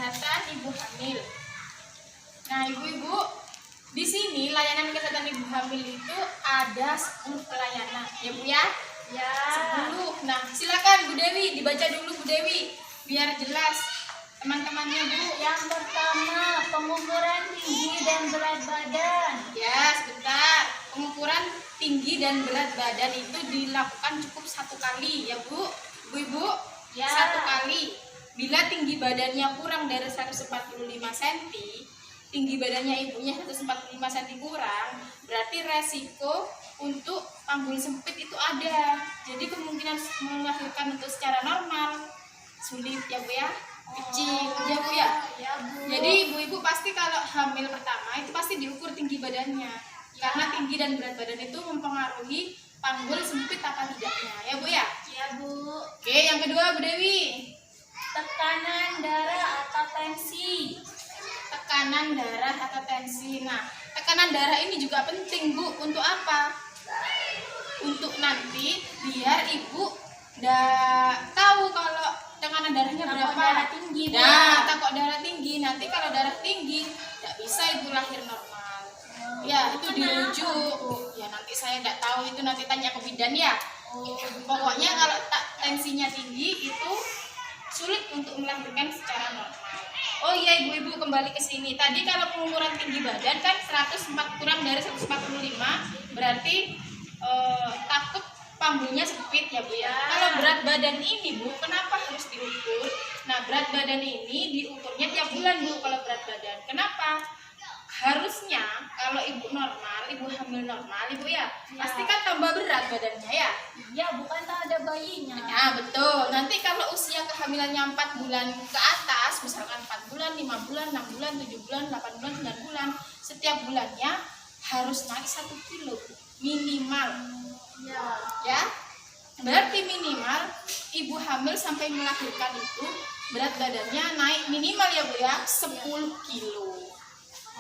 kesehatan ibu hamil. Nah, ibu-ibu, di sini layanan kesehatan ibu hamil itu ada 10 pelayanan, ya Bu ya? Ya. 10. Nah, silakan Bu Dewi dibaca dulu Bu Dewi biar jelas teman-temannya Bu. Yang pertama, pengukuran tinggi dan berat badan. Ya, sebentar. Pengukuran tinggi dan berat badan itu dilakukan cukup 1 kali ya Bu. Bu-ibu, Ya. 1 kali. Bila tinggi badannya kurang dari 145 cm, tinggi badannya ibunya 145 cm kurang, berarti resiko untuk panggul sempit itu ada. Jadi kemungkinan melahirkan untuk secara normal sulit ya Bu ya. Kecil ya Bu ya. Ya Bu. Jadi ibu-ibu pasti kalau hamil pertama itu pasti diukur tinggi badannya. Karena tinggi dan berat badan itu mempengaruhi panggul sempit apa tidaknya ya Bu ya. Ya Bu. Oke, yang kedua Bu Dewi. Tekanan darah atau tensi. Tekanan darah atau tensi. Nah, tekanan darah ini juga penting Bu. Untuk apa? Untuk nanti biar ibu tahu kalau tekanan darahnya Takut berapa. darah tinggi, Bu. Nah, takut darah tinggi. Nanti kalau darah tinggi tidak bisa ibu lahir normal. Ya, itu dirujuk. Ya, nanti saya tidak tahu, itu nanti tanya ke bidan ya. Pokoknya kalau tensinya tinggi itu sulit untuk melahirkan secara normal. Oh iya ibu-ibu, kembali ke sini. Tadi kalau pengukuran tinggi badan kan 104 kurang dari 145 berarti takut panggulnya sempit ya Bu ya. Kalau berat badan ini Bu, kenapa harus diukur? Nah, berat badan ini diukurnya tiap bulan Bu kalau berat badan. Kenapa? Harusnya kalau ibu normal, ibu hamil normal ibu ya, pasti kan tambah berat badannya ya. Ya, bukan tak ada bayinya. Nah betul, nanti kalau usia kehamilannya 4 bulan ke atas, misalkan 4 bulan, 5 bulan, 6 bulan, 7 bulan, 8 bulan, 9 bulan, setiap bulannya harus naik 1 kilo minimal. Ya, berarti minimal ibu hamil sampai melahirkan itu berat badannya naik minimal ya Bu ya 10 kilo.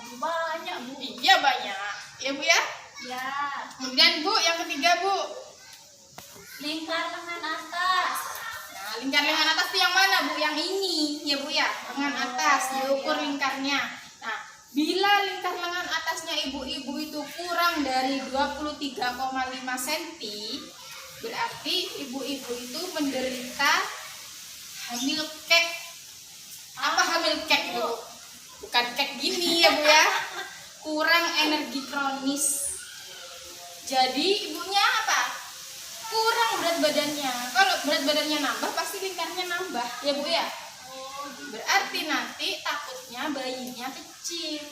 Banyak Bu. Iya banyak ya Bu ya. Ya. Kemudian Bu, yang ketiga Bu. Lingkar lengan atas. Nah, lingkar lengan atas itu yang mana Bu? Yang ini ya Bu ya, lengan atas diukur lingkarnya. Nah, bila lingkar lengan atasnya ibu-ibu itu kurang dari 23,5 cm, berarti ibu-ibu itu menderita hamil kek. Apa hamil kek Bu? Bukan kek gini ya Bu ya. Kurang energi kronis. Jadi ibunya apa? Kurang berat badannya. Kalau berat badannya nambah pasti lingkarnya nambah ya Bu ya. Berarti nanti takutnya bayinya kecil.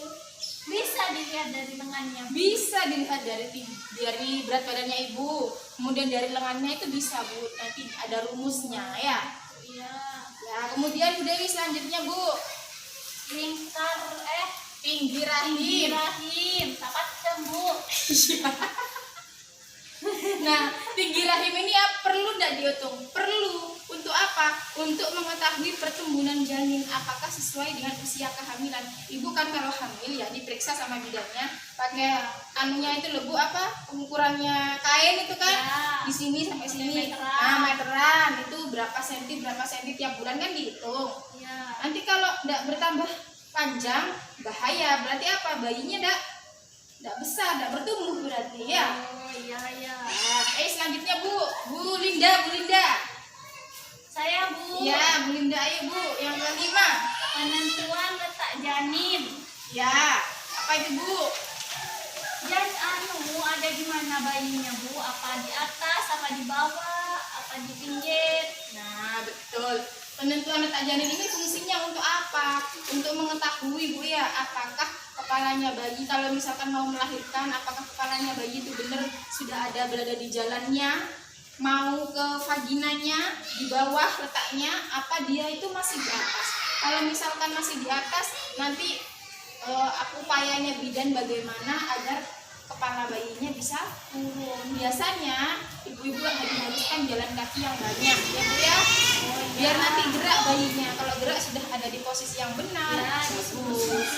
Bisa dilihat dari lengannya. Bisa dilihat dari berat badannya ibu. Kemudian dari lengannya itu bisa Bu. Nanti ada rumusnya ya. Iya. Ya, kemudian Bu Dewi selanjutnya Bu. Lingkar Tinggi tinggi rahim. rahim. Tapat Bu. Nah, tinggi rahim ini perlu tidak dihitung? Perlu. Untuk apa? Untuk mengetahui pertumbuhan janin apakah sesuai dengan usia kehamilan. Ibu kan kalau hamil ya diperiksa sama bidannya pakai anunya itu loh Bu, apa? Pengukurannya kain itu kan. Ya. Di sini sampai sini. Meteran. Nah, meteran itu berapa senti tiap bulan kan dihitung. Ya. Nanti kalau tidak bertambah panjang bahaya. Berarti apa? Bayinya tidak besar, tidak bertumbuh berarti ya. Oh iya ya. Nah, selanjutnya Bu Linda. Saya Bu. Ya, Bu Linda, ayo Bu. Yang kelima. Penentuan letak janin. Ya, apa itu Bu? Ada di mana bayinya Bu? Apa di atas, apa di bawah, apa di pinggir? Nah, betul. Penentuan letak janin ini fungsinya untuk apa? Untuk mengetahui Bu ya, apakah kepalanya bayi kalau misalkan mau melahirkan, apakah kepalanya bayi itu benar sudah ada berada di jalannya, mau ke vaginanya di bawah letaknya, apa dia itu masih di atas. Kalau misalkan masih di atas, nanti upayanya bidan bagaimana agar kepala bayinya bisa turun. Biasanya ibu-ibu haruskan jalan kaki yang banyak ya Bu ya. Biar nanti gerak bayinya. Kalau gerak sudah ada di posisi yang benar. Ya, bagus.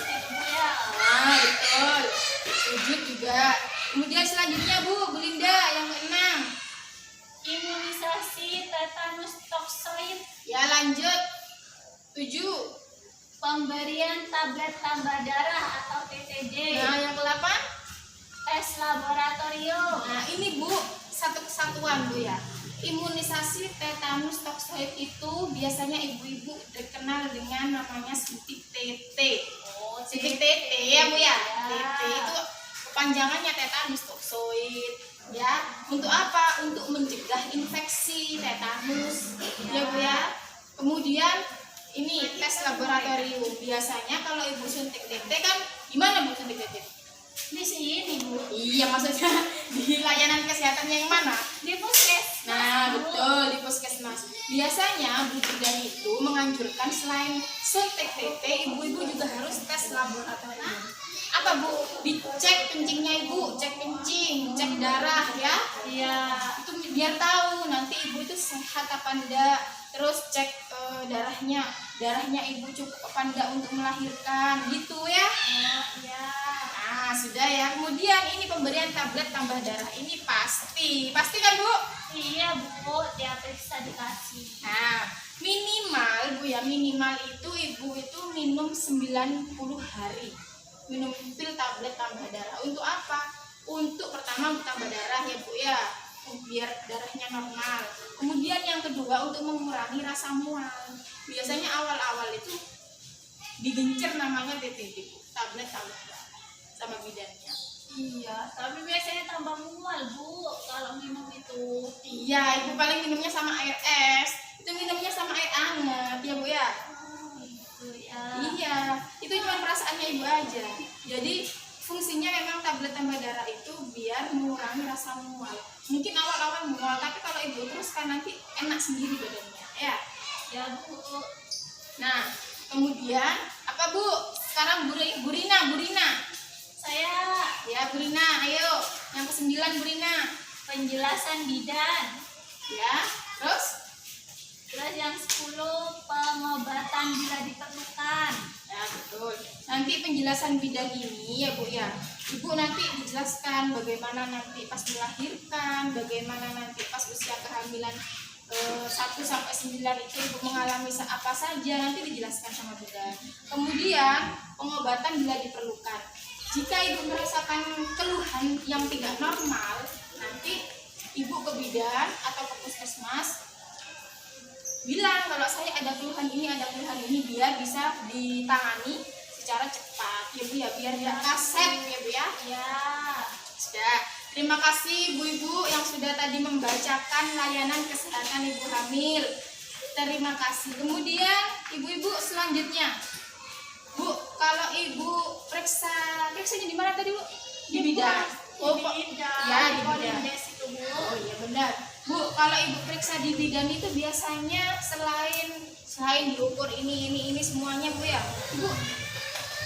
Ya. Nah, betul. Sujud juga. Kemudian selanjutnya Bu Linda yang keenam. Imunisasi tetanus toksoid. Ya lanjut. 7. Pemberian tablet tambah darah atau TTD. Nah, yang ke-8. Tes laboratorium. Nah, ini Bu, satu kesatuan Bu ya. Imunisasi tetanus toksoid itu biasanya ibu-ibu dikenal dengan namanya suntik TT. Oh, Suntik TT ya Bu ya. Ya. TT itu kepanjangannya tetanus toksoid. Ya, untuk apa? Untuk mencegah infeksi tetanus. Ya Bu ya. Kemudian ini tes laboratorium. Biasanya kalau ibu suntik TT kan gimana Bu suntik TT? Di sini Bu. Iya, maksudnya di layanan kesehatannya yang mana? Di puskes. Nah, betul, di puskesmas. Biasanya Bu Bidan itu menganjurkan selain suntik TT, ibu-ibu juga harus tes laboratorium. Apa Bu? Dicek kencingnya ibu, cek kencing, cek darah ya. Iya. Itu biar tahu nanti ibu itu sehat apa enggak. Terus cek darahnya ibu cukup apa enggak untuk melahirkan gitu ya. Oh, iya. Nah, sudah ya. Kemudian ini pemberian tablet tambah darah ini pasti kan Bu? Iya Bu, dia periksa dikasih. Nah, minimal Bu ya, minimal itu ibu itu minum 90 hari. Minum pil tablet tambah darah. Untuk apa? Untuk pertama untuk tambah darah ya Bu ya, biar darahnya normal. Kemudian yang kedua untuk mengurangi rasa mual. Biasanya awal-awal itu digencer namanya TTD Bu, tablet tambah darah sama bidannya. Iya, tapi biasanya tambah mual Bu kalau minum itu. Iya, ibu paling minumnya sama air es. Itu minumnya sama air hangat ya Bu ya. Gitu ya. Iya, itu cuma perasaannya ibu aja. Jadi fungsinya memang tablet tambah darah itu biar mengurangi rasa mual. Mungkin awal-awal mual, tapi kalau ibu teruskan nanti enak sendiri badannya, ya. Ya Bu. Nah, kemudian apa Bu? Sekarang Bu Rina. Saya Ya, Bu Rina, ayo. Yang ke-9 Bu Rina. penjelasan bidan. Ya, terus? Terus yang 10 pengobatan bila diperlukan. Ya, betul. Nanti penjelasan bidan ini ya Bu ya. Ibu nanti dijelaskan bagaimana nanti pas melahirkan, bagaimana nanti pas usia kehamilan 1 sampai 9 itu ibu mengalami apa saja, nanti dijelaskan sama bidan. Kemudian pengobatan bila diperlukan. Jika ibu merasakan keluhan yang tidak normal, nanti ibu ke bidan atau ke puskesmas bilang kalau saya ada keluhan ini biar bisa ditangani secara cepat ya Bu ya, biar tidak kaset ya Bu ya. Ya. Sudah. Terima kasih ibu-ibu yang sudah tadi membacakan layanan kesehatan ibu hamil. Terima kasih. Kemudian ibu-ibu selanjutnya, Bu, kalau ibu periksanya di mana tadi Bu? Di bidan. Oh, Pak. bidan. Ya, di bidan. Kolindes itu Bu. Oh iya benar. Bu, kalau ibu periksa di bidan itu biasanya selain diukur ini semuanya Bu ya. Ibu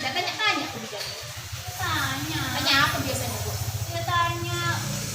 nggak tanya-tanya ke bidan. Tanya. Tanya apa biasanya Bu? Dia tanya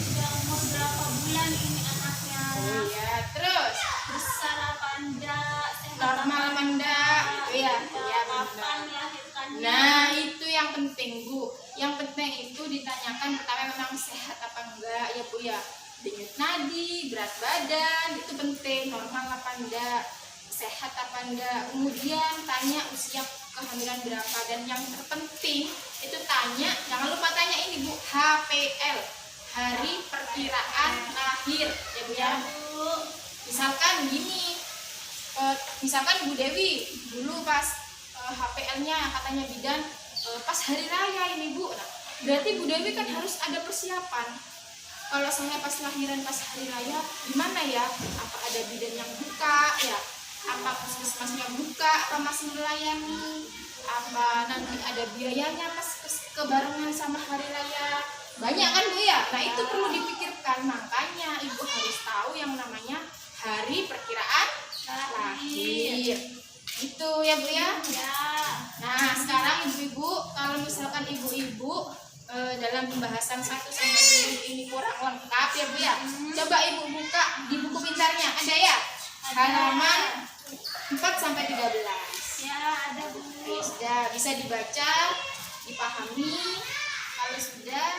udah umur berapa bulan ini anaknya. Oh iya, terus Besar apa enggak? Sehat normal apa apa enggak gitu ya. Iya Kapan benar. melahirkannya? Nah, itu yang penting Bu. Yang penting itu ditanyakan pertama memang sehat apa enggak ya Bu ya. Denyut nadi, berat badan, itu penting, normal apa enggak, sehat apa enggak. Kemudian tanya usia kehamilan berapa, dan yang terpenting itu tanya, jangan lupa tanya ini Bu, HPL, hari perkiraan lahir ya Bu ya. Bu. Misalkan gini, misalkan Bu Dewi dulu pas HPL-nya katanya bidan pas hari raya ini Bu. Nah, berarti Bu Dewi kan harus ada persiapan. Kalau saya pas lahiran pas hari raya, gimana ya? Apa ada bidan yang buka ya? Apa puskesmasnya buka? Apa masih melayani? Apa nanti ada biayanya pas kebarengan sama hari raya? Banyak kan Bu ya? Nah itu perlu dipikirkan. Makanya ibu harus tahu yang namanya hari perkiraan lahir. Itu ya Bu ya. Ya. Nah sekarang ibu-ibu, kalau misalkan ibu-ibu dalam pembahasan 1 sampai 10 ini kurang lengkap ya Bu ya. Coba ibu buka di buku pintarnya, ada ya? Halaman 4 sampai 13. Ya, ada Bu. Sudah bisa dibaca, dipahami. Kalau sudah